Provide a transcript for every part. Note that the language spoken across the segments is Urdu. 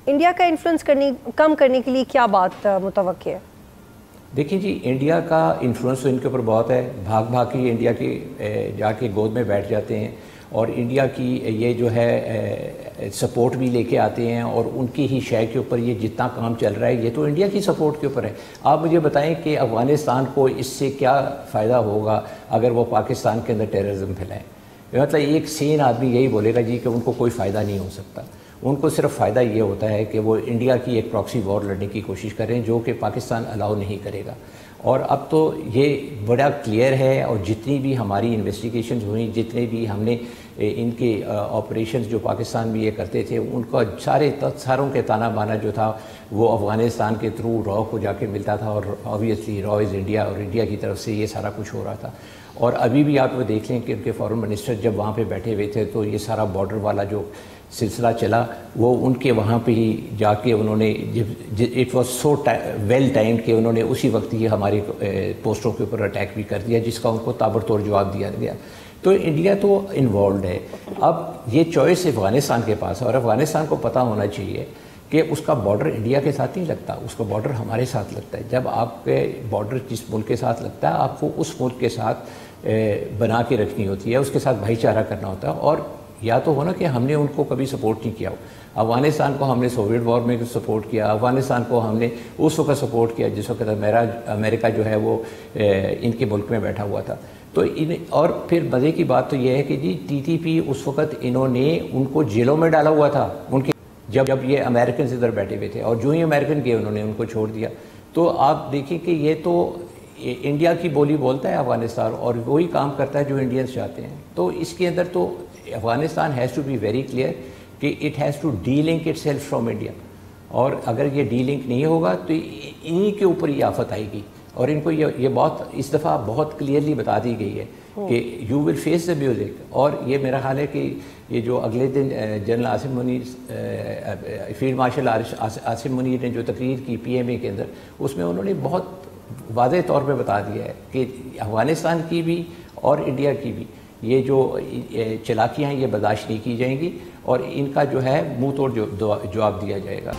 انڈیا کا انفلوئنس کم کرنے کے لیے کیا بات متوقع ہے؟ دیکھیں جی، انڈیا کا انفلوئنس تو ان کے اوپر بہت ہے. بھاگ بھاگ کے انڈیا کے جا کے گود میں بیٹھ جاتے ہیں اور انڈیا کی یہ جو ہے سپورٹ بھی لے کے آتے ہیں، اور ان کی ہی شے کے اوپر یہ جتنا کام چل رہا ہے یہ تو انڈیا کی سپورٹ کے اوپر ہے. آپ مجھے بتائیں کہ افغانستان کو اس سے کیا فائدہ ہوگا اگر وہ پاکستان کے اندر ٹیررزم پھیلائیں؟ مطلب ایک سین آدمی یہی بولے گا جی کہ ان کو کوئی فائدہ نہیں ہو سکتا. ان کو صرف فائدہ یہ ہوتا ہے کہ وہ انڈیا کی ایک پراکسی وار لڑنے کی کوشش کریں، جو کہ پاکستان الاؤ نہیں کرے گا. اور اب تو یہ بڑا کلیئر ہے، اور جتنی بھی ہماری انویسٹیگیشنز ہوئیں، جتنے بھی ہم نے ان کے آپریشنز جو پاکستان میں یہ کرتے تھے، ان کا ساروں کے تانا بانا جو تھا وہ افغانستان کے تھرو را کو جا کے ملتا تھا، اور آبویسلی را از انڈیا، اور انڈیا کی طرف سے یہ سارا کچھ ہو رہا تھا. اور ابھی بھی آپ وہ دیکھ لیں کہ ان کے فارن منسٹر جب وہاں پہ بیٹھے ہوئے تھے تو یہ سارا بارڈر والا جو سلسلہ چلا وہ ان کے وہاں پہ ہی جا کے انہوں نے it was so well timed کہ انہوں نے اسی وقت یہ ہماری پوسٹوں کے اوپر اٹیک بھی کر دیا، جس کا ان کو تابڑتوڑ جواب دیا گیا. تو انڈیا تو انوالوڈ ہے. اب یہ چوائس افغانستان کے پاس ہے، اور افغانستان کو پتہ ہونا چاہیے کہ اس کا بارڈر انڈیا کے ساتھ نہیں لگتا، اس کا بارڈر ہمارے ساتھ لگتا ہے. جب آپ کے بارڈر جس ملک کے ساتھ لگتا ہے، آپ کو اس ملک کے ساتھ بنا کے رکھنی ہوتی ہے، اس کے ساتھ بھائی چارہ کرنا ہوتا ہے. اور یا تو ہونا کہ ہم نے ان کو کبھی سپورٹ نہیں کیا ہو. افغانستان کو ہم نے سوویٹ وار میں سپورٹ کیا، افغانستان کو ہم نے اس وقت سپورٹ کیا جس وقت امریکہ جو ہے وہ ان کے ملک میں بیٹھا ہوا تھا. تو اور پھر مزے کی بات تو یہ ہے کہ جی ٹی ٹی پی اس وقت انہوں نے ان کو جیلوں میں ڈالا ہوا تھا ان کے جب یہ امریکنز ادھر بیٹھے ہوئے تھے، اور جو ہی امریکن گئے انہوں نے ان کو چھوڑ دیا. تو آپ دیکھیں کہ یہ تو انڈیا کی بولی بولتا ہے افغانستان، اور وہی کام کرتا ہے جو انڈینز چاہتے ہیں. تو اس کے اندر تو Afghanistan has to be very clear کہ it has to delink itself from India. اور اگر یہ ڈی لنک نہیں ہوگا تو انہی کے اوپر یہ آفت آئے گی. اور ان کو یہ بات اس دفعہ بہت کلیئرلی بتا دی گئی ہے کہ you will face the music. اور یہ میرا خیال ہے کہ یہ جو اگلے دن general Asim Munir field marshal Asim Munir نے جو تقریر کی پی ایم اے کے اندر، اس میں انہوں نے بہت واضح طور پہ بتا دیا ہے کہ افغانستان کی بھی اور انڈیا کی بھی یہ جو چالاکیاں ہیں یہ برداشت نہیں کی جائیں گی، اور ان کا جو ہے منہ توڑ جواب دیا جائے گا.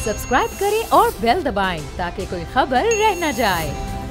سبسکرائب کریں اور بیل دبائیں تاکہ کوئی خبر رہ نہ جائے.